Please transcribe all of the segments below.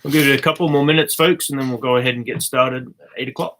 We'll give it a couple more minutes, folks, and then we'll go ahead and get started at 8 o'clock.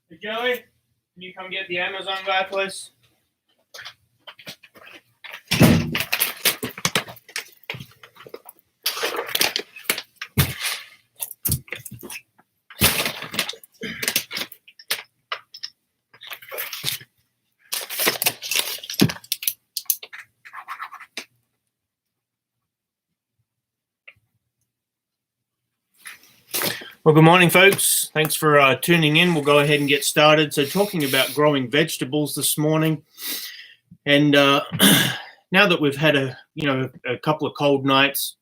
Hey, Joey, can you come get the Amazon guy, please? Well, good morning, folks. Thanks for tuning in. We'll go ahead and get started. So talking about growing vegetables this morning. And now that we've had a couple of cold nights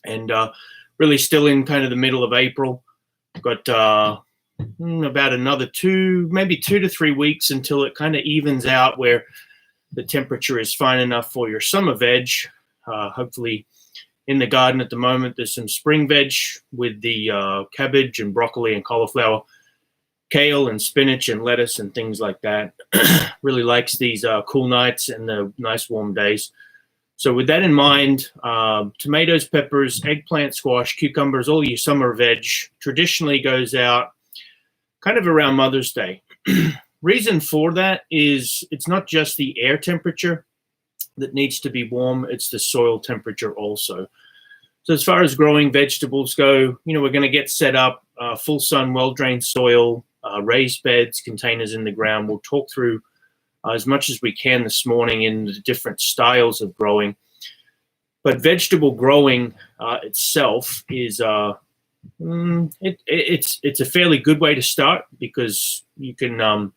and really still in kind of the middle of April, we've got about another maybe 2 to 3 weeks until it kind of evens out where the temperature is fine enough for your summer veg. Hopefully, in the garden at the moment, there's some spring veg with the cabbage and broccoli and cauliflower, kale and spinach and lettuce and things like that. Really likes these cool nights and the nice warm days. So with that in mind, tomatoes, peppers, eggplant, squash, cucumbers, all your summer veg traditionally goes out kind of around Mother's Day. Reason for that is it's not just the air temperature that needs to be warm, it's the soil temperature also. So as far as growing vegetables go, we're going to get set up, full sun, well-drained soil, raised beds, containers in the ground. We'll talk through as much as we can this morning in the different styles of growing. But vegetable growing itself is it's a fairly good way to start because you can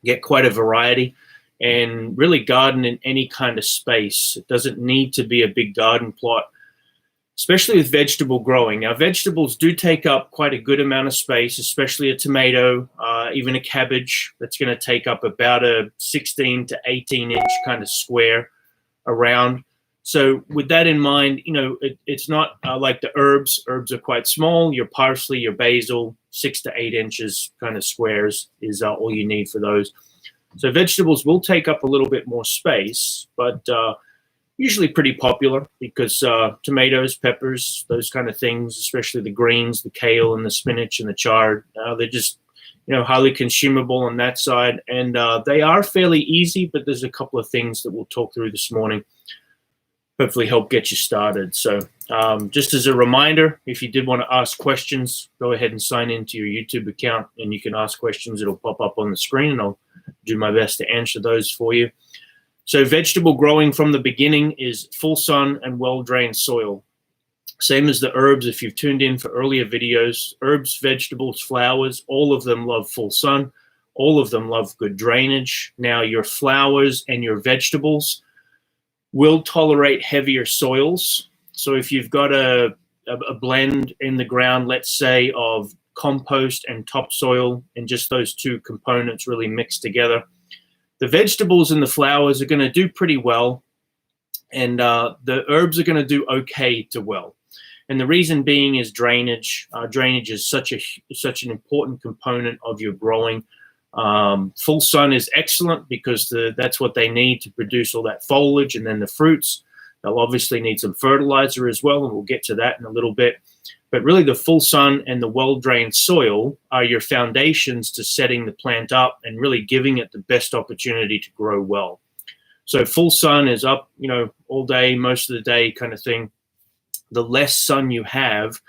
get quite a variety and really garden in any kind of space. It doesn't need to be a big garden plot, especially with vegetable growing. Now, vegetables do take up quite a good amount of space, especially a tomato, even a cabbage. That's going to take up about a 16 to 18 inch kind of square around. So with that in mind, it's not like the herbs. Herbs are quite small. Your parsley, your basil, 6 to 8 inches kind of squares is all you need for those. So vegetables will take up a little bit more space, but usually pretty popular because tomatoes, peppers, those kind of things, especially the greens, the kale and the spinach and the chard, they're just, highly consumable on that side. And they are fairly easy, but there's a couple of things that we'll talk through this morning, hopefully help get you started. So just as a reminder, if you did want to ask questions, go ahead and sign into your YouTube account and you can ask questions. It'll pop up on the screen and I'll do my best to answer those for you. So vegetable growing from the beginning is full sun and well-drained soil. Same as the herbs, if you've tuned in for earlier videos, herbs, vegetables, flowers, all of them love full sun. All of them love good drainage. Now your flowers and your vegetables, will tolerate heavier soils. So if you've got a blend in the ground, let's say, of compost and topsoil, and just those two components really mixed together, the vegetables and the flowers are going to do pretty well, and the herbs are going to do okay to well. And the reason being is drainage. Drainage is such an important component of your growing. Full sun is excellent because that's what they need to produce all that foliage, and then the fruits. They'll obviously need some fertilizer as well, and we'll get to that in a little bit. But really, the full sun and the well-drained soil are your foundations to setting the plant up and really giving it the best opportunity to grow well. So full sun is up, all day, most of the day kind of thing. The less sun you have,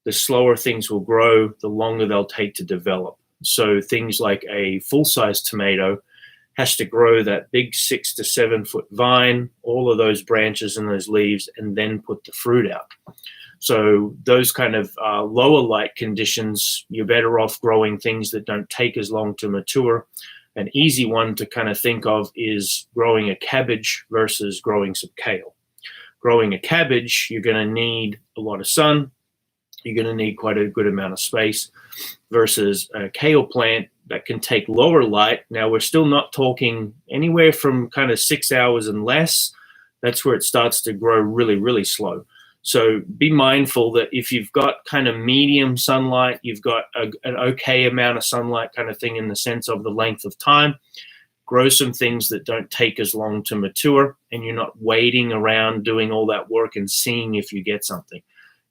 the slower things will grow, the longer they'll take to develop. So things like a full-size tomato has to grow that big 6 to 7 foot vine, all of those branches and those leaves, and then put the fruit out. So those kind of lower light conditions, you're better off growing things that don't take as long to mature. An easy one to kind of think of is growing a cabbage versus growing some kale. Growing a cabbage, you're going to need a lot of sun. You're going to need quite a good amount of space, versus a kale plant that can take lower light. Now, we're still not talking anywhere from kind of 6 hours and less. That's where it starts to grow really, really slow. So be mindful that if you've got kind of medium sunlight, you've got an okay amount of sunlight kind of thing in the sense of the length of time, grow some things that don't take as long to mature, and you're not waiting around doing all that work and seeing if you get something.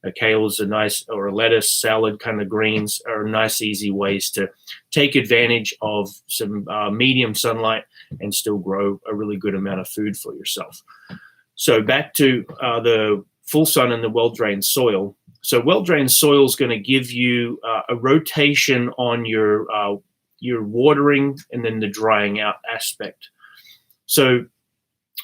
A kale is a nice, or a lettuce, salad kind of greens are nice, easy ways to take advantage of some medium sunlight and still grow a really good amount of food for yourself. So back to the full sun and the well-drained soil. So well-drained soil is going to give you a rotation on your watering and then the drying out aspect. So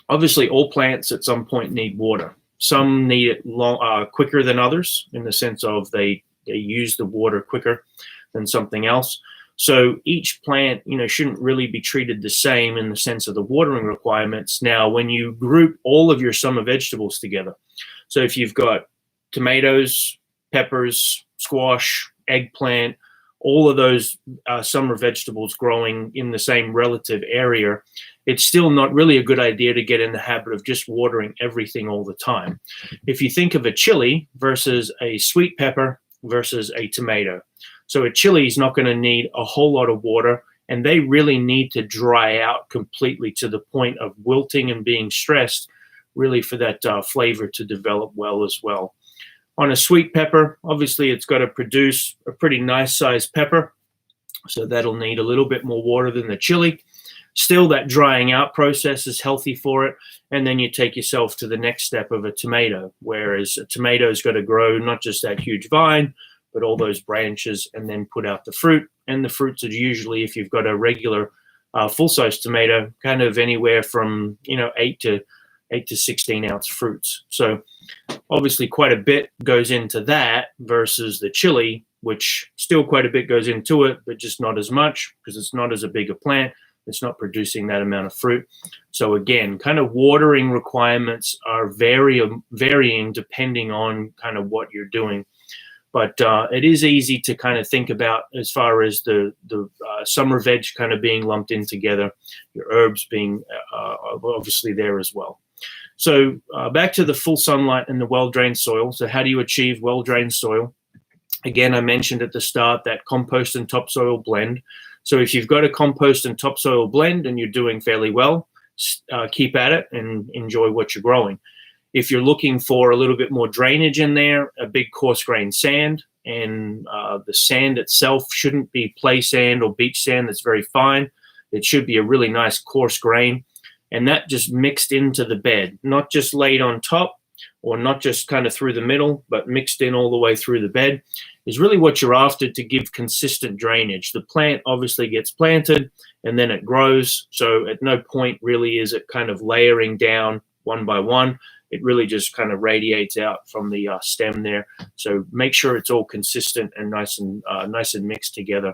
obviously all plants at some point need water. Some need it quicker than others, in the sense of they use the water quicker than something else. So each plant, shouldn't really be treated the same in the sense of the watering requirements. Now, when you group all of your summer vegetables together, so if you've got tomatoes, peppers, squash, eggplant, all of those summer vegetables growing in the same relative area, it's still not really a good idea to get in the habit of just watering everything all the time. If you think of a chili versus a sweet pepper versus a tomato, so a chili is not going to need a whole lot of water, and they really need to dry out completely to the point of wilting and being stressed, really for that flavor to develop well as well. On a sweet pepper, obviously it's got to produce a pretty nice sized pepper, so that'll need a little bit more water than the chili. Still, that drying out process is healthy for it, and then you take yourself to the next step of a tomato, whereas a tomato's got to grow not just that huge vine, but all those branches, and then put out the fruit. And the fruits are usually, if you've got a regular full-size tomato, kind of anywhere from 8 to 16 ounce fruits. So obviously quite a bit goes into that versus the chili, which still quite a bit goes into it, but just not as much because it's not as a big a plant. It's not producing that amount of fruit. So again, kind of watering requirements are varying depending on kind of what you're doing. But it is easy to kind of think about as far as the summer veg kind of being lumped in together, your herbs being obviously there as well. So back to the full sunlight and the well-drained soil. So how do you achieve well-drained soil? Again, I mentioned at the start that compost and topsoil blend. So if you've got a compost and topsoil blend and you're doing fairly well, keep at it and enjoy what you're growing. If you're looking for a little bit more drainage in there, a big coarse grain sand, and the sand itself shouldn't be play sand or beach sand that's very fine. It should be a really nice coarse grain, and that just mixed into the bed, not just laid on top or not just kind of through the middle, but mixed in all the way through the bed is really what you're after to give consistent drainage. The plant obviously gets planted and then it grows. So at no point really is it kind of layering down one by one. It really just kind of radiates out from the stem there. So make sure it's all consistent and nice and mixed together.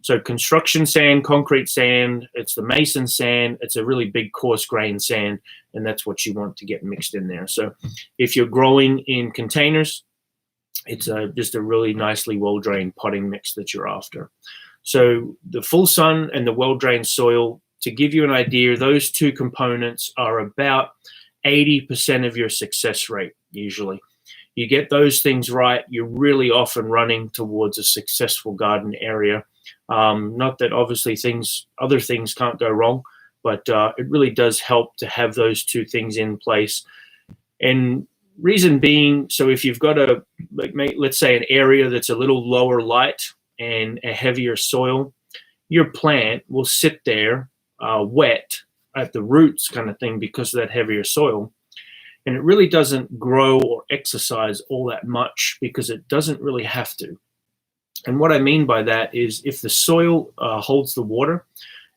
So construction sand, concrete sand, it's the mason sand, it's a really big coarse grain sand, and that's what you want to get mixed in there. So if you're growing in containers, it's just a really nicely well-drained potting mix that you're after. So the full sun and the well-drained soil, to give you an idea, those two components are about 80% of your success rate usually. You get those things right, you're really off and running towards a successful garden area. Not that obviously other things can't go wrong, but it really does help to have those two things in place. And reason being, so if you've got let's say an area that's a little lower light and a heavier soil, your plant will sit there wet at the roots kind of thing because of that heavier soil. And it really doesn't grow or exercise all that much because it doesn't really have to. And what I mean by that is if the soil holds the water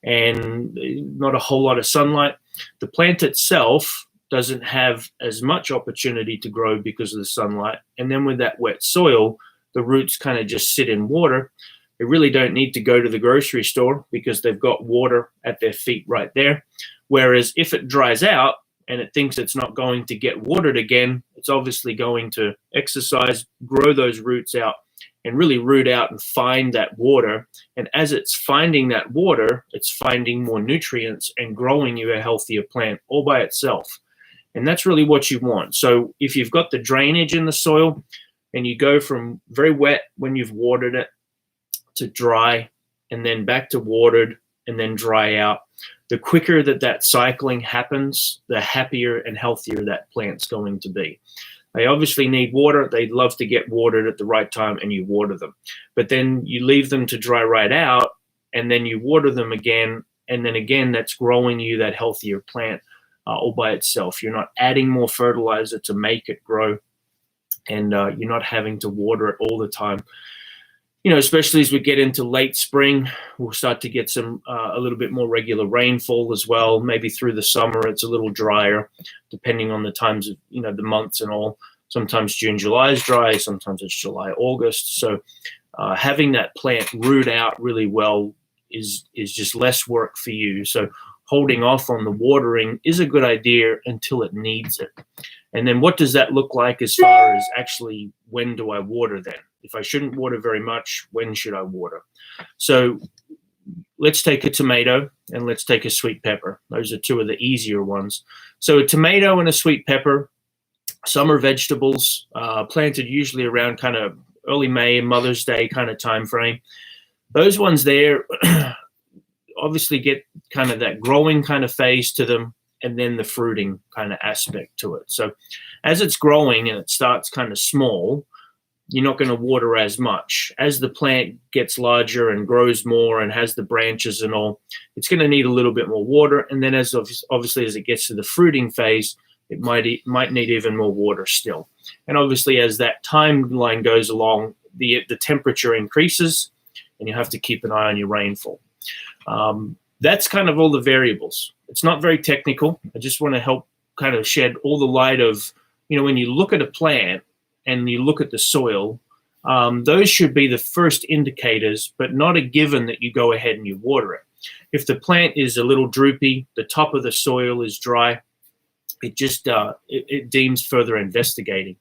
and not a whole lot of sunlight, the plant itself doesn't have as much opportunity to grow because of the sunlight. And then with that wet soil, the roots kind of just sit in water. They really don't need to go to the grocery store because they've got water at their feet right there. Whereas if it dries out, and it thinks it's not going to get watered again, it's obviously going to exercise, grow those roots out, and really root out and find that water. And as it's finding that water, it's finding more nutrients and growing you a healthier plant all by itself. And that's really what you want. So if you've got the drainage in the soil and you go from very wet when you've watered it to dry and then back to watered and then dry out, the quicker that cycling happens, the happier and healthier that plant's going to be. They obviously need water. They'd love to get watered at the right time, and you water them. But then you leave them to dry right out, and then you water them again, and then again, that's growing you that healthier plant all by itself. You're not adding more fertilizer to make it grow, and you're not having to water it all the time. You know, especially as we get into late spring, we'll start to get some a little bit more regular rainfall as well. Maybe through the summer, it's a little drier, depending on the times of, the months and all. Sometimes June, July is dry. Sometimes it's July, August. So having that plant root out really well is just less work for you. So holding off on the watering is a good idea until it needs it. And then what does that look like as far as actually when do I water then? If I shouldn't water very much, when should I water? So let's take a tomato and let's take a sweet pepper. Those are two of the easier ones. So a tomato and a sweet pepper, summer vegetables, planted usually around kind of early May, Mother's Day kind of time frame. Those ones there obviously get kind of that growing kind of phase to them, and then the fruiting kind of aspect to it. So as it's growing and it starts kind of small, you're not going to water as much. As the plant gets larger and grows more and has the branches and all, it's going to need a little bit more water. And then as obviously as it gets to the fruiting phase, it might need even more water still. And obviously as that timeline goes along, the temperature increases and you have to keep an eye on your rainfall. That's kind of all the variables. It's not very technical. I just want to help kind of shed all the light of, when you look at a plant, and you look at the soil, those should be the first indicators, but not a given that you go ahead and you water it. If the plant is a little droopy, the top of the soil is dry, it just it deems further investigating.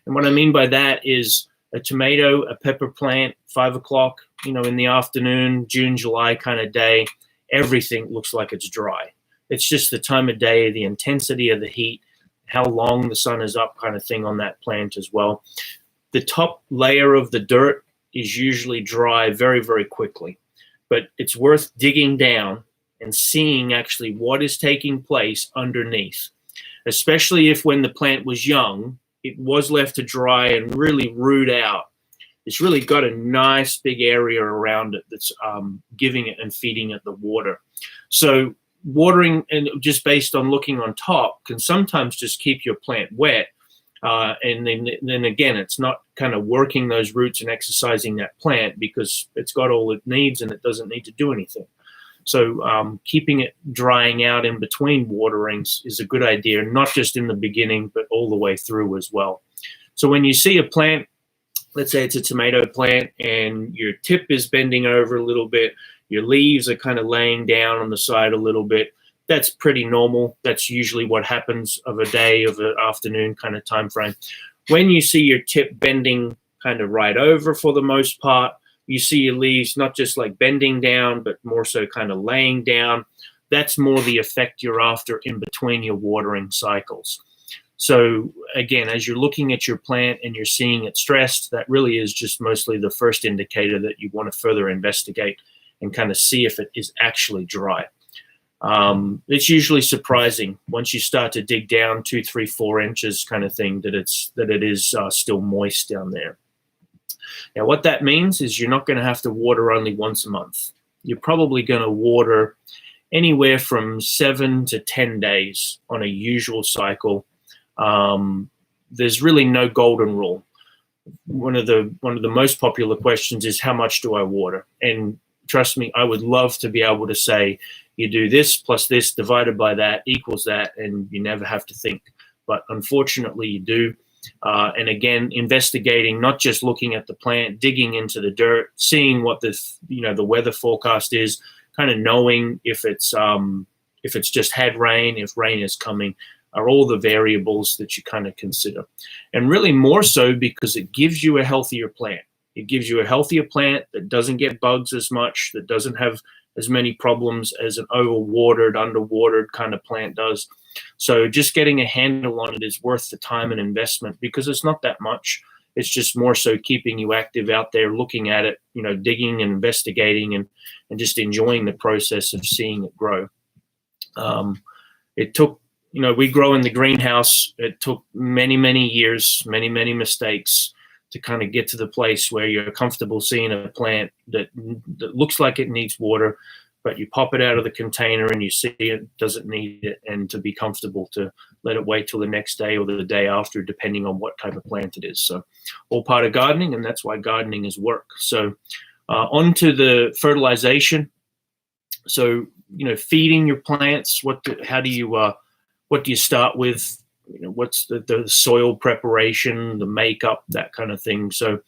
And what I mean by that is a tomato, a pepper plant, 5 o'clock, in the afternoon, June, July kind of day, everything looks like it's dry. It's just the time of day, the intensity of the heat, how long the sun is up kind of thing on that plant as well. The top layer of the dirt is usually dry very, very quickly, but it's worth digging down and seeing actually what is taking place underneath, especially if when the plant was young, it was left to dry and really root out. It's really got a nice big area around it that's giving it and feeding it the water. So watering and just based on looking on top can sometimes just keep your plant wet. And then again, it's not kind of working those roots and exercising that plant because it's got all it needs and it doesn't need to do anything. So keeping it drying out in between waterings is a good idea, not just in the beginning, but all the way through as well. So when you see a plant let's say it's a tomato plant and your tip is bending over a little bit, your leaves are kind of laying down on the side a little bit. That's pretty normal. That's usually what happens of a day, of an afternoon kind of time frame. When you see your tip bending kind of right over for the most part, you see your leaves not just like bending down, but more so kind of laying down. That's more the effect you're after in between your watering cycles. So again, as you're looking at your plant and you're seeing it stressed, that really is just mostly the first indicator that you want to further investigate and kind of see if it is actually dry. It's usually surprising once you start to dig down 2, 3, 4 inches kind of thing that it is still moist down there. Now, what that means is you're not going to have to water only once a month. You're probably going to water anywhere from 7 to 10 days on a usual cycle. There's really no golden rule. One of the most popular questions is, how much do I water? And trust me, I would love to be able to say, you do this plus this divided by that equals that, and you never have to think. But unfortunately, you do. And again, investigating, not just looking at the plant, digging into the dirt, seeing what the weather forecast is, kind of knowing if it's just had rain, if rain is coming, are all the variables that you kind of consider. And really more so because it gives you a healthier plant. It gives you a healthier plant that doesn't get bugs as much, that doesn't have as many problems as an overwatered, underwatered kind of plant does. So just getting a handle on it is worth the time and investment, because it's not that much. It's just more so keeping you active out there, looking at it, digging and investigating and just enjoying the process of seeing it grow. It took, we grow in the greenhouse. It took many, many years, many, many mistakes to kind of get to the place where you're comfortable seeing a plant that looks like it needs water, but you pop it out of the container and you see it doesn't need it, and to be comfortable to let it wait till the next day or the day after, depending on what type of plant it is. So all part of gardening, and that's why gardening is work. So on to the fertilization. So, feeding your plants, what do you start with? What's the soil preparation, the makeup, that kind of thing. So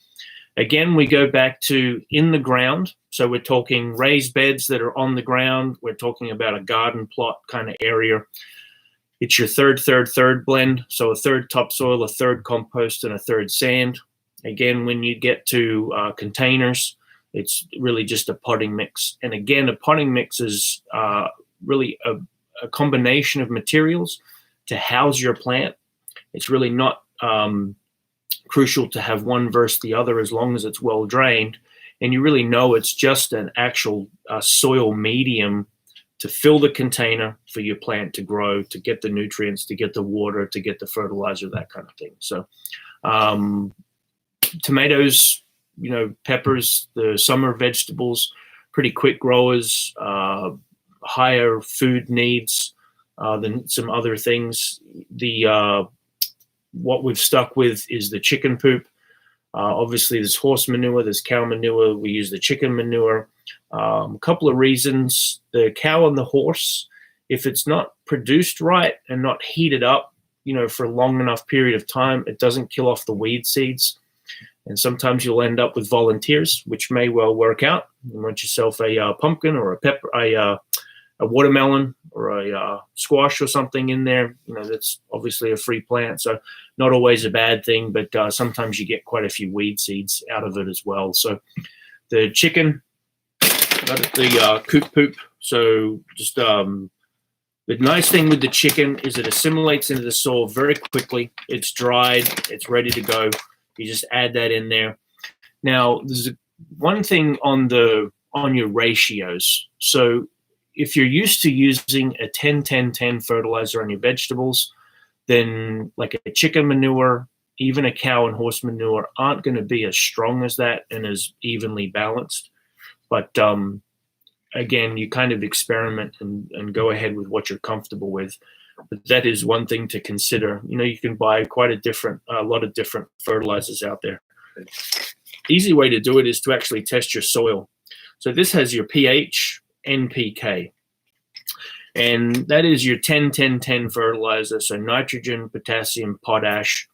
again, we go back to in the ground. So we're talking raised beds that are on the ground. We're talking about a garden plot kind of area. It's your third blend. So a third topsoil, a third compost, and a third sand. Again, when you get to containers, it's really just a potting mix. And again, a potting mix is really a combination of materials to house your plant. It's really not crucial to have one versus the other, as long as it's well drained. And you really know it's just an actual soil medium to fill the container for your plant to grow, to get the nutrients, to get the water, to get the fertilizer, that kind of thing. So tomatoes, peppers, the summer vegetables, pretty quick growers, higher food needs than some other things. What we've stuck with is the chicken poop. Obviously, there's horse manure, there's cow manure. We use the chicken manure. A couple of reasons. The cow and the horse, if it's not produced right and not heated up, for a long enough period of time, it doesn't kill off the weed seeds. And sometimes you'll end up with volunteers, which may well work out. You want yourself a pumpkin or a pepper, a watermelon or a squash or something in there. That's obviously a free plant, so not always a bad thing, but sometimes you get quite a few weed seeds out of it as well. So the chicken, the coop poop. So just the nice thing with the chicken is it assimilates into the soil very quickly. It's dried, it's ready to go. You just add that in there. Now, there's one thing on your ratios. So if you're used to using a 10-10-10 fertilizer on your vegetables, then like a chicken manure, even a cow and horse manure aren't going to be as strong as that and as evenly balanced. But again, you kind of experiment and go ahead with what you're comfortable with. But that is one thing to consider. You can buy a lot of different fertilizers out there. Easy way to do it is to actually test your soil. So this has your pH, NPK, and that is your 10-10-10 fertilizer. So nitrogen, potassium, potash.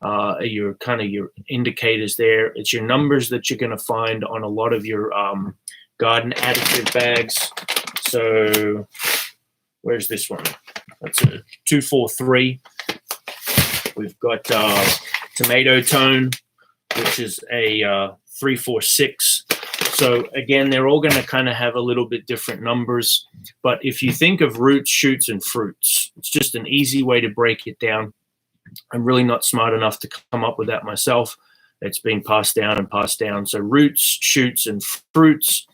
your indicators there. It's your numbers that you're going to find on a lot of your garden additive bags. So where's this one? That's a 243. We've got tomato tone, which is a 346. So again, they're all going to kind of have a little bit different numbers. But if you think of roots, shoots, and fruits, it's just an easy way to break it down. I'm really not smart enough to come up with that myself. It's been passed down and passed down. So roots, shoots, and fruits.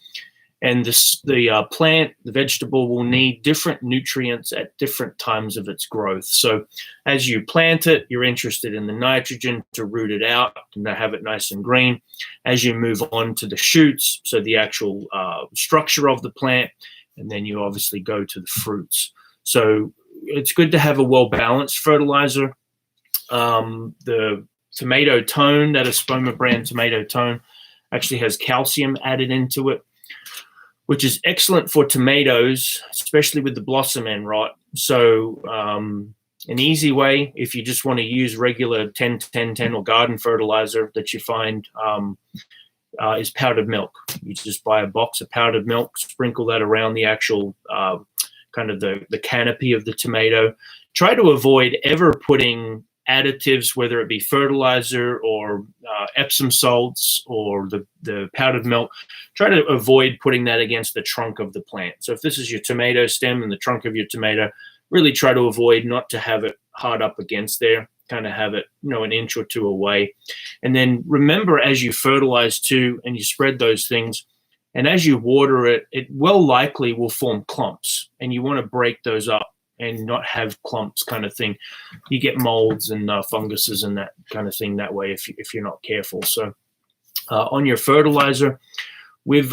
And the plant, the vegetable, will need different nutrients at different times of its growth. So as you plant it, you're interested in the nitrogen to root it out and to have it nice and green. As you move on to the shoots, so the actual structure of the plant, and then you obviously go to the fruits. So it's good to have a well-balanced fertilizer. The tomato tone, that Espoma brand tomato tone, actually has calcium added into it, which is excellent for tomatoes, especially with the blossom end rot. So an easy way, if you just want to use regular 10-10-10 or garden fertilizer that you find, is powdered milk. You just buy a box of powdered milk, sprinkle that around the actual kind of the canopy of the tomato. Try to avoid ever putting additives, whether it be fertilizer or Epsom salts or the powdered milk. Try to avoid putting that against the trunk of the plant. So if this is your tomato stem and the trunk of your tomato, really try to avoid not to have it hard up against there, kind of have it, an inch or two away. And then remember, as you fertilize too, and you spread those things, and as you water it, it well likely will form clumps, and you want to break those up and not have clumps kind of thing. You get molds and funguses and that kind of thing that way if you're not careful. So on your fertilizer, we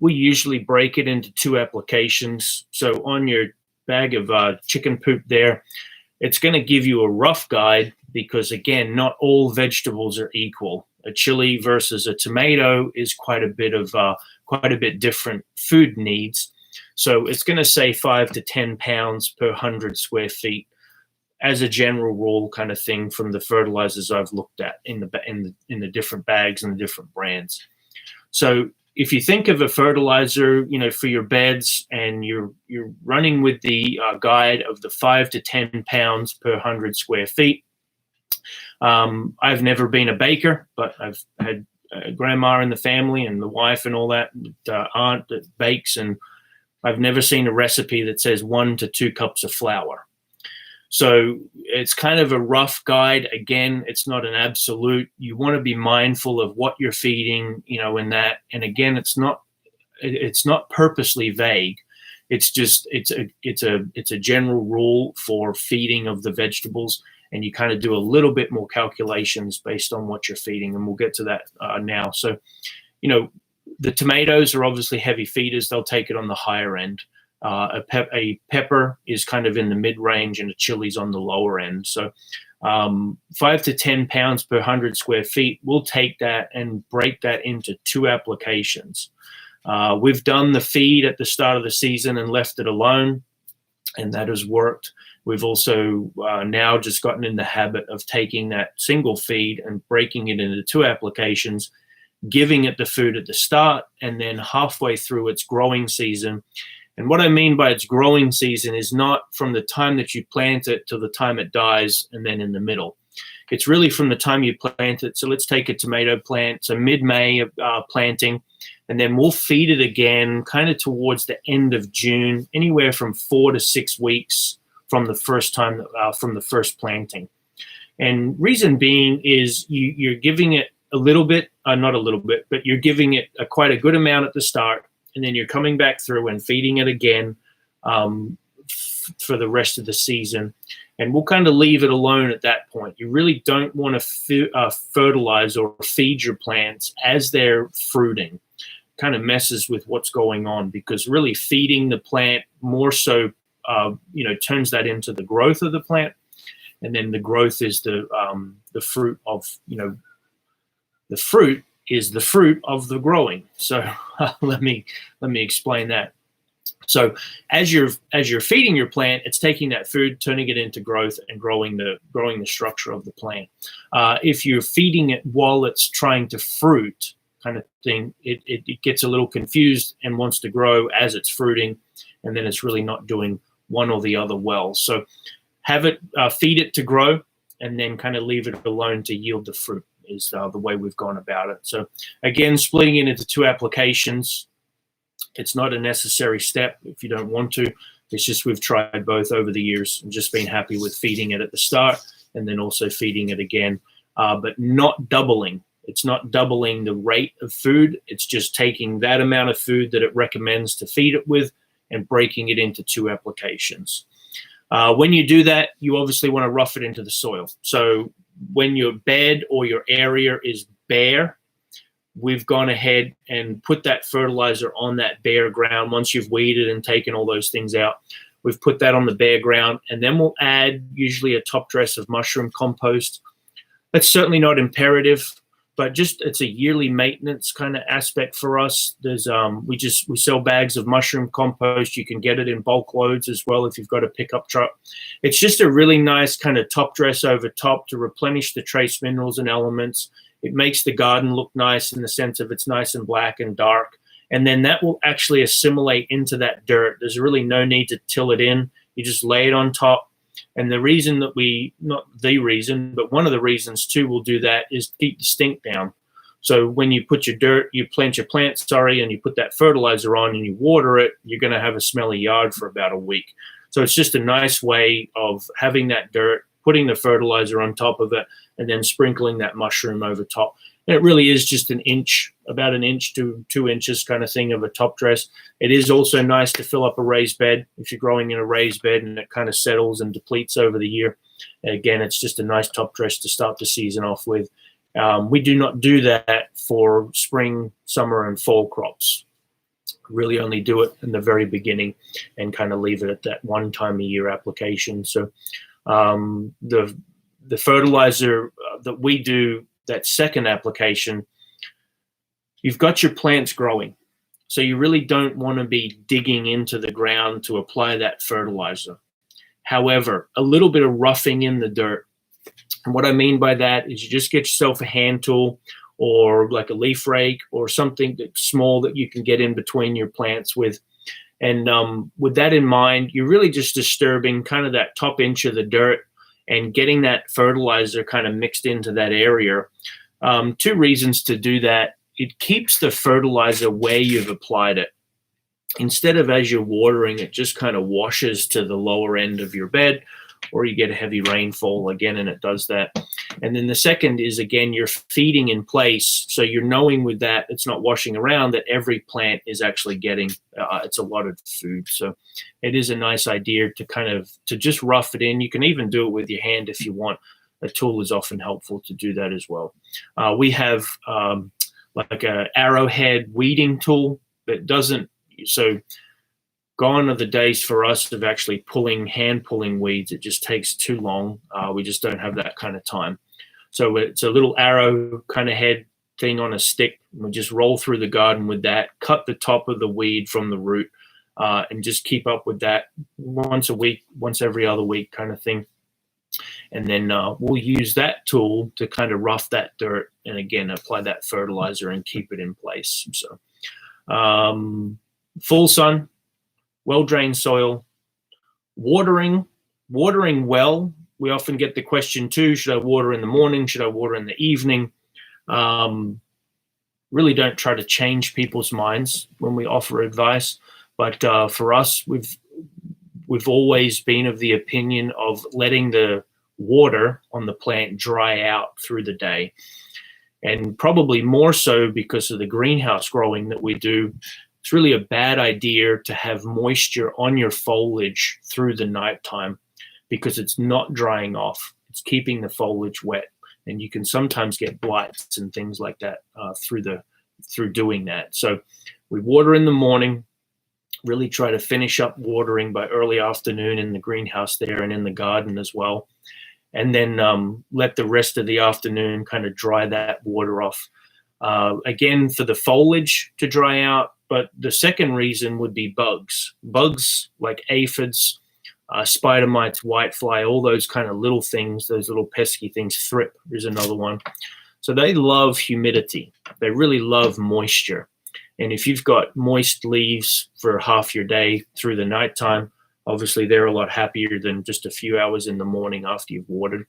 usually break it into 2 applications. So on your bag of chicken poop there, it's going to give you a rough guide because, again, not all vegetables are equal. A chili versus a tomato is quite a bit different food needs. So it's going to say 5 to 10 pounds per 100 square feet as a general rule kind of thing from the fertilizers I've looked at in the different bags and the different brands. So if you think of a fertilizer, for your beds, and you're running with the guide of the 5 to 10 pounds per 100 square feet. I've never been a baker, but I've had a grandma in the family and the wife and all that, aunt that bakes, and I've never seen a recipe that says 1 to 2 cups of flour. So it's kind of a rough guide. Again, it's not an absolute. You want to be mindful of what you're feeding, in that. And again, it's not purposely vague. It's just it's a general rule for feeding of the vegetables, and you kind of do a little bit more calculations based on what you're feeding, and we'll get to that now. So, the tomatoes are obviously heavy feeders. They'll take it on the higher end. A pepper is kind of in the mid-range, and a chili's on the lower end. So 5 to 10 pounds per 100 square feet, we'll take that and break that into 2 applications. We've done the feed at the start of the season and left it alone, and that has worked. We've also now just gotten in the habit of taking that single feed and breaking it into 2 applications, giving it the food at the start, and then halfway through its growing season. And what I mean by its growing season is not from the time that you plant it to the time it dies and then in the middle. It's really from the time you plant it. So let's take a tomato plant, so mid-May planting, and then we'll feed it again kind of towards the end of June, anywhere from 4 to 6 weeks from the first time, from the first planting. And reason being is you're giving it a little bit, not a little bit, but you're giving it quite a good amount at the start, and then you're coming back through and feeding it again for the rest of the season. And we'll kind of leave it alone at that point. You really don't want to fertilize or feed your plants as they're fruiting. Kind of messes with what's going on, because really feeding the plant more so, turns that into the growth of the plant. And then the growth is the fruit of, the fruit is the fruit of the growing. So let me explain that. So as you're feeding your plant, it's taking that food, turning it into growth, and growing the structure of the plant. If you're feeding it while it's trying to fruit, kind of thing, it gets a little confused and wants to grow as it's fruiting, and then it's really not doing one or the other well. So have it feed it to grow, and then kind of leave it alone to yield the fruit is the way we've gone about it. So again, splitting it into 2 applications. It's not a necessary step if you don't want to. It's just we've tried both over the years and just been happy with feeding it at the start and then also feeding it again, but not doubling. It's not doubling the rate of food. It's just taking that amount of food that it recommends to feed it with and breaking it into 2 applications. When you do that, you obviously want to rough it into the soil. So when your bed or your area is bare, we've gone ahead and put that fertilizer on that bare ground. Once you've weeded and taken all those things out, we've put that on the bare ground, and then we'll add usually a top dress of mushroom compost. That's certainly not imperative, but just it's a yearly maintenance kind of aspect for us. There's we sell bags of mushroom compost. You can get it in bulk loads as well if you've got a pickup truck. It's just a really nice kind of top dress over top to replenish the trace minerals and elements. It makes the garden look nice in the sense of it's nice and black and dark. And then that will actually assimilate into that dirt. There's really no need to till it in. You just lay it on top. And the reason that not the reason, but one of the reasons too we'll do that is to keep the stink down. So when you put your plant your plants, and you put that fertilizer on and you water it, you're going to have a smelly yard for about a week. So it's just a nice way of having that dirt, putting the fertilizer on top of it, and then sprinkling that mushroom over top. And it really is just about an inch to 2 inches kind of thing of a top dress. It is also nice to fill up a raised bed if you're growing in a raised bed and it kind of settles and depletes over the year. And again, it's just a nice top dress to start the season off with. We do not do that for spring, summer, and fall crops. Really only do it in the very beginning and kind of leave it at that one time a year application. So the fertilizer that we do, that second application, you've got your plants growing. So you really don't want to be digging into the ground to apply that fertilizer. However, a little bit of roughing in the dirt. And what I mean by that is you just get yourself a hand tool or like a leaf rake or something that's small that you can get in between your plants with. And with that in mind, you're really just disturbing kind of that top inch of the dirt and getting that fertilizer kind of mixed into that area. 2 reasons to do that. It keeps the fertilizer where you've applied it. Instead of as you're watering, it just kind of washes to the lower end of your bed, or you get a heavy rainfall again, and it does that. And then the second is, again, you're feeding in place. So you're knowing with that, it's not washing around, that every plant is actually getting, it's a lot of food. So it is a nice idea to just rough it in. You can even do it with your hand if you want. A tool is often helpful to do that as well. We have like a arrowhead weeding tool that doesn't, so gone are the days for us of actually hand pulling weeds. It just takes too long. We just don't have that kind of time. So it's a little arrow kind of head thing on a stick. We just roll through the garden with that, cut the top of the weed from the root, and just keep up with that once a week, once every other week kind of thing. And then we'll use that tool to kind of rough that dirt and again apply that fertilizer and keep it in place. So full sun, well-drained soil, watering well. We often get the question too, should I water in the morning? Should I water in the evening? Really don't try to change people's minds when we offer advice. But for us, we've always been of the opinion of letting the water on the plant dry out through the day. And probably more so because of the greenhouse growing that we do, it's really a bad idea to have moisture on your foliage through the nighttime because it's not drying off. It's keeping the foliage wet. And you can sometimes get blights and things like that through doing that. So we water in the morning, really try to finish up watering by early afternoon in the greenhouse there and in the garden as well. And then let the rest of the afternoon kind of dry that water off. Again, for the foliage to dry out, But the second reason would be bugs. Bugs like aphids, spider mites, whitefly, all those kind of little things, those little pesky things. Thrip is another one. So they love humidity. They really love moisture. And if you've got moist leaves for half your day through the nighttime, obviously they're a lot happier than just a few hours in the morning after you've watered.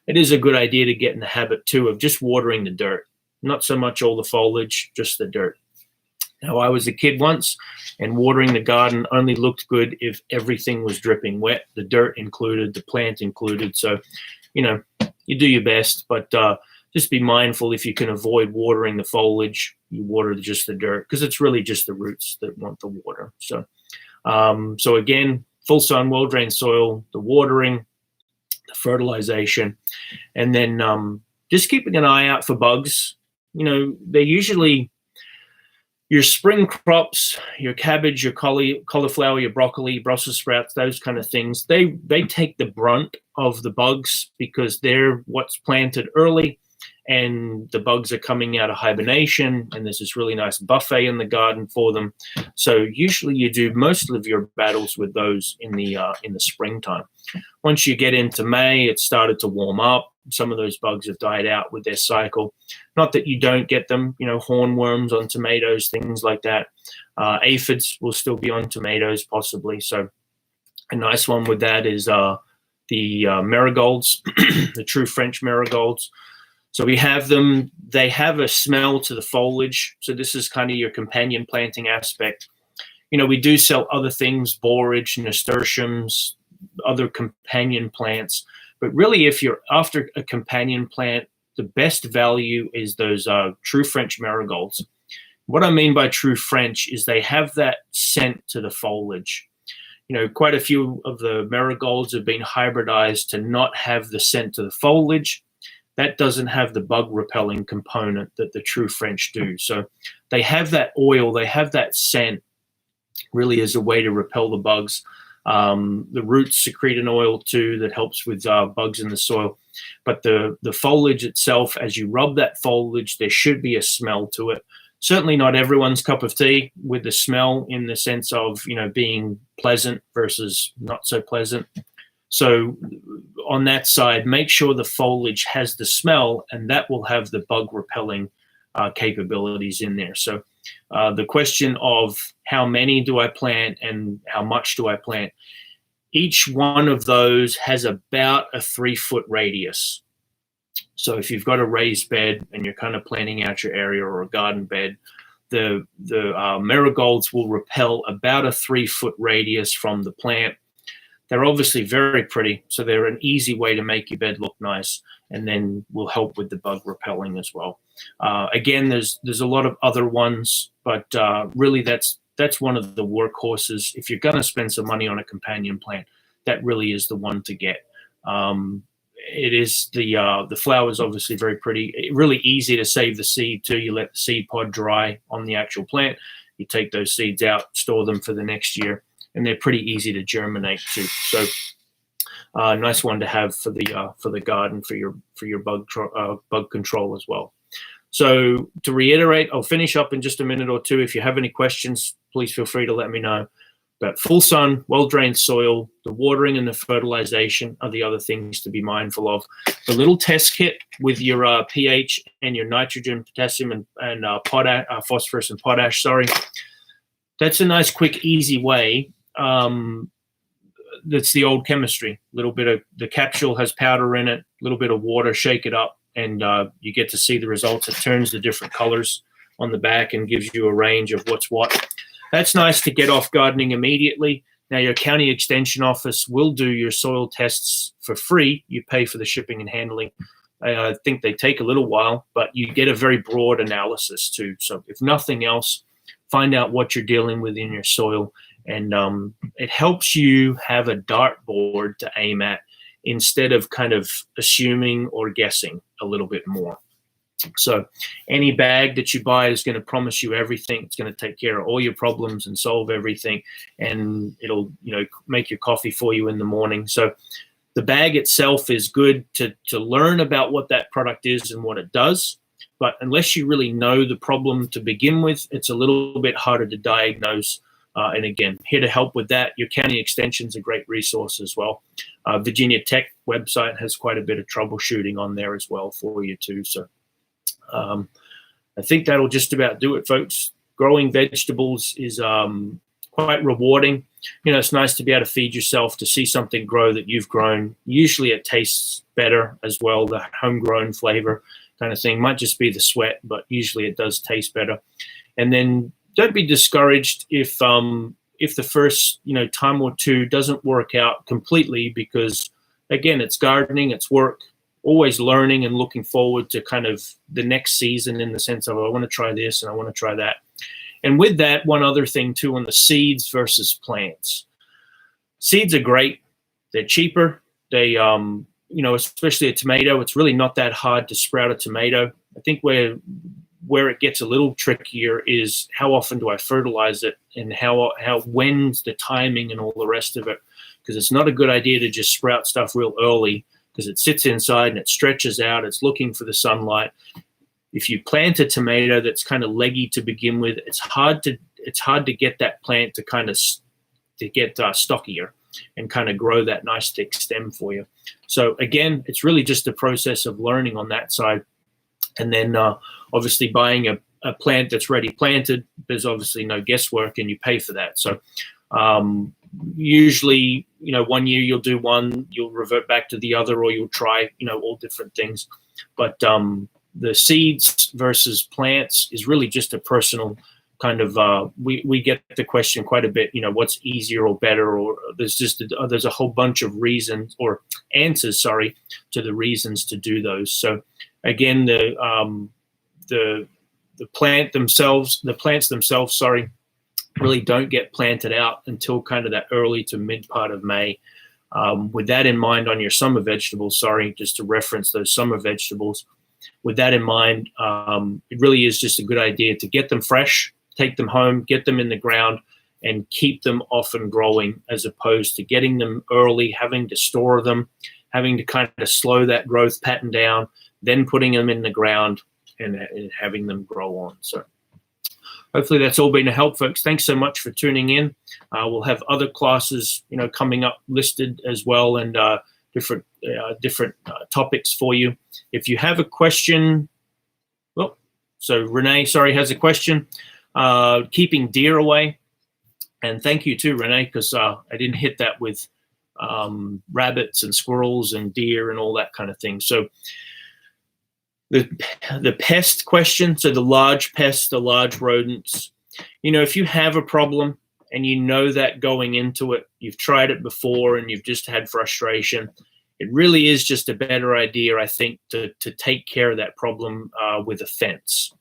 It is a good idea to get in the habit too of just watering the dirt, not so much all the foliage, just the dirt. Now, I was a kid once, and watering the garden only looked good if everything was dripping wet, the dirt included, the plant included. So, you do your best, but just be mindful if you can avoid watering the foliage, you water just the dirt, because it's really just the roots that want the water. So, so again, full sun, well-drained soil, the watering, the fertilization, and then just keeping an eye out for bugs. They're usually your spring crops, your cabbage, your cauliflower, your broccoli, Brussels sprouts, those kind of things. They take the brunt of the bugs because they're what's planted early, and the bugs are coming out of hibernation, and there's this really nice buffet in the garden for them. So usually you do most of your battles with those in the springtime. Once you get into May, it's started to warm up. Some of those bugs have died out with their cycle. Not that you don't get them, hornworms on tomatoes, things like that. Aphids will still be on tomatoes possibly. So a nice one with that is the marigolds, the true French marigolds. So we have them. They have a smell to the foliage. So this is kind of your companion planting aspect. We do sell other things, borage, nasturtiums, other companion plants. But really, if you're after a companion plant, the best value is those true French marigolds. What I mean by true French is they have that scent to the foliage. Quite a few of the marigolds have been hybridized to not have the scent to the foliage. That doesn't have the bug repelling component that the true French do. So they have that oil, they have that scent really as a way to repel the bugs. The roots secrete an oil too that helps with bugs in the soil. But the foliage itself, as you rub that foliage, there should be a smell to it. Certainly not everyone's cup of tea with the smell in the sense of, being pleasant versus not so pleasant. So on that side, make sure the foliage has the smell, and that will have the bug repelling capabilities in there. So the question of how many do I plant and how much do I plant, each one of those has about a 3-foot radius. So if you've got a raised bed and you're kind of planning out your area or a garden bed, the marigolds will repel about a 3-foot radius from the plant. They're obviously very pretty, so they're an easy way to make your bed look nice, and then will help with the bug repelling as well. Again, there's a lot of other ones, but really that's one of the workhorses. If you're going to spend some money on a companion plant, that really is the one to get. It is the flower is obviously very pretty, really easy to save the seed too. You let the seed pod dry on the actual plant. You take those seeds out, store them for the next year, and they're pretty easy to germinate too. So nice one to have for the garden for your bug control as well. So to reiterate, I'll finish up in just a minute or two. If you have any questions, please feel free to let me know. But full sun, well-drained soil, the watering and the fertilization are the other things to be mindful of. The little test kit with your pH and your nitrogen, potassium, and phosphorus and potash, that's a nice, quick, easy way. That's the old chemistry. A little bit of the capsule has powder in it, a little bit of water, shake it up, and you get to see the results. It turns the different colors on the back and gives you a range of what's what. That's nice to get off gardening immediately. Now, your county extension office will do your soil tests for free. You pay for the shipping and handling. I think they take a little while, but you get a very broad analysis too. So if nothing else, find out what you're dealing with in your soil, and it helps you have a dartboard to aim at instead of kind of assuming or guessing a little bit more. So any bag that you buy is going to promise you everything. It's going to take care of all your problems and solve everything, and it'll make your coffee for you in the morning. So the bag itself is good to learn about what that product is and what it does, But unless you really know the problem to begin with, it's a little bit harder to diagnose. And again, here to help with that, your county extension is a great resource as well. Virginia Tech website has quite a bit of troubleshooting on there as well for you too. So I think that'll just about do it, folks. Growing vegetables is quite rewarding. You know, it's nice to be able to feed yourself, to see something grow that you've grown. Usually it tastes better as well, the homegrown flavor kind of thing. Might just be the sweat, but usually it does taste better. And then don't be discouraged if the first, time or two doesn't work out completely, because again, it's gardening, it's work, always learning and looking forward to kind of the next season, in the sense of, I want to try this and I want to try that. And with that, one other thing too, on the seeds versus plants. Seeds are great. They're cheaper. They, especially a tomato, it's really not that hard to sprout a tomato. I think where it gets a little trickier is how often do I fertilize it, and when's the timing and all the rest of it. Because it's not a good idea to just sprout stuff real early, because it sits inside and it stretches out. It's looking for the sunlight. If you plant a tomato that's kind of leggy to begin with, it's hard to get that plant to kind of get stockier and kind of grow that nice thick stem for you. So again, it's really just a process of learning on that side. And then obviously buying a plant that's ready planted, there's obviously no guesswork, and you pay for that. So usually, 1 year you'll do one, you'll revert back to the other, or you'll try, all different things. But the seeds versus plants is really just a personal kind of, we get the question quite a bit, what's easier or better, or there's a whole bunch of reasons or answers, to the reasons to do those. So again, the plants themselves, really don't get planted out until kind of that early to mid part of May. With that in mind, on your summer vegetables, just to reference those summer vegetables, with that in mind, it really is just a good idea to get them fresh, take them home, get them in the ground, and keep them off and growing, as opposed to getting them early, having to store them, having to kind of slow that growth pattern down, then putting them in the ground and having them grow on. So hopefully that's all been a help, folks. Thanks so much for tuning in. We'll have other classes, coming up listed as well, and different topics for you. If you have a question, so Renee, has a question. Keeping deer away, and thank you too, Renee, because I didn't hit that with rabbits and squirrels and deer and all that kind of thing. So the pest question, so the large pests, the large rodents, if you have a problem and that going into it, you've tried it before and you've just had frustration, it really is just a better idea, I think, to take care of that problem with a fence.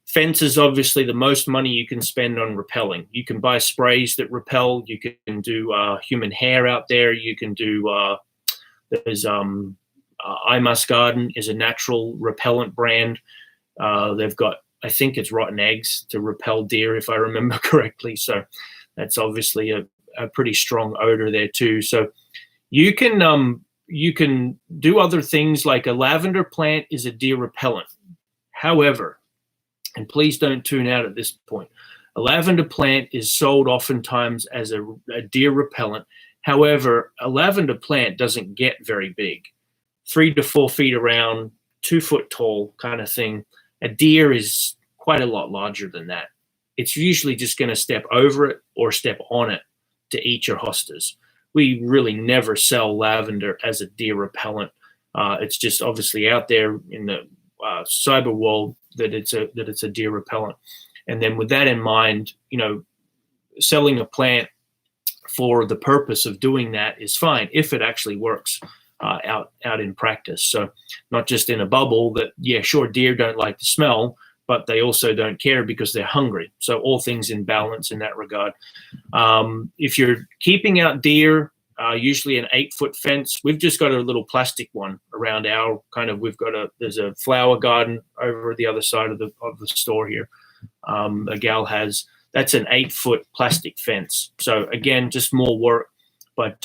Fence is obviously the most money you can spend on repelling. You can buy sprays that repel. You can do human hair out there. You can do, there's I Must Garden is a natural repellent brand. They've got, I think it's rotten eggs to repel deer, if I remember correctly. So that's obviously a pretty strong odor there too. So you can do other things, like a lavender plant is a deer repellent. However, and please don't tune out at this point, a lavender plant is sold oftentimes as a deer repellent. However, a lavender plant doesn't get very big, 3 to 4 feet around, 2 foot tall kind of thing. A deer is quite a lot larger than that. It's usually just going to step over it or step on it to eat your hostas. We really never sell lavender as a deer repellent. It's just obviously out there in the cyber world that it's a deer repellent. And then with that in mind, selling a plant for the purpose of doing that is fine if it actually works out in practice. So not just in a bubble that, yeah, sure, deer don't like the smell, but they also don't care because they're hungry. So all things in balance in that regard. If you're keeping out deer, usually an 8-foot fence. We've just got a little plastic one around our there's a flower garden over the other side of the store here. A gal has, that's an 8-foot plastic fence. So again, just more work. But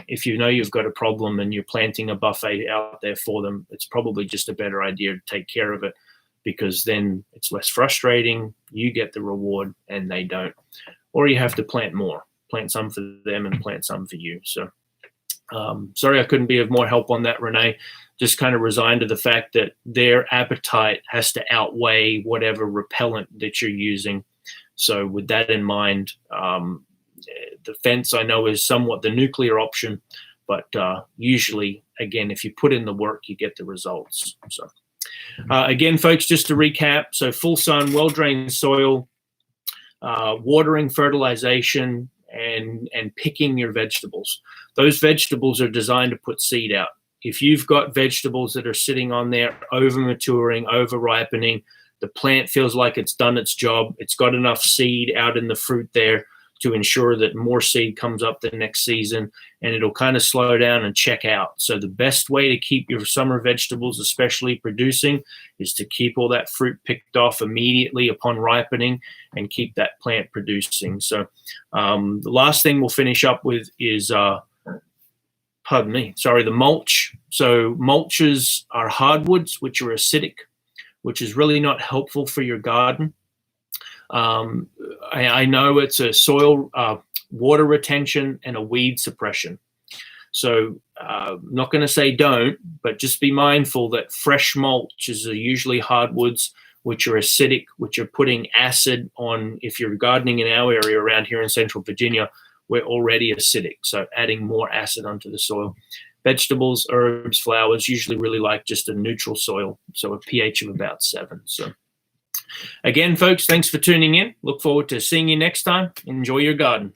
if you've got a problem and you're planting a buffet out there for them, it's probably just a better idea to take care of it. because then it's less frustrating. You get the reward and they don't. Or you have to plant more, plant some for them and plant some for you. So sorry I couldn't be of more help on that, Renee. Just kind of resigned to the fact that their appetite has to outweigh whatever repellent that you're using. So with that in mind, the fence I know is somewhat the nuclear option, but usually, again, if you put in the work, you get the results. So again, folks, just to recap, so full sun, well-drained soil, watering, fertilization, and picking your vegetables. Those vegetables are designed to put seed out. If you've got vegetables that are sitting on there, over maturing, over ripening, the plant feels like it's done its job. It's got enough seed out in the fruit there to ensure that more seed comes up the next season, and it'll kind of slow down and check out. So the best way to keep your summer vegetables especially producing is to keep all that fruit picked off immediately upon ripening and keep that plant producing. So the last thing we'll finish up with is the mulch. So mulches are hardwoods, which are acidic, which is really not helpful for your garden. I know it's a soil water retention and a weed suppression. So I'm not going to say don't, but just be mindful that fresh mulches are usually hardwoods, which are acidic, which are putting acid on. If you're gardening in our area around here in Central Virginia, we're already acidic, so adding more acid onto the soil. Vegetables, herbs, flowers usually really like just a neutral soil, so a pH of about 7. So again, folks, thanks for tuning in. Look forward to seeing you next time. Enjoy your garden.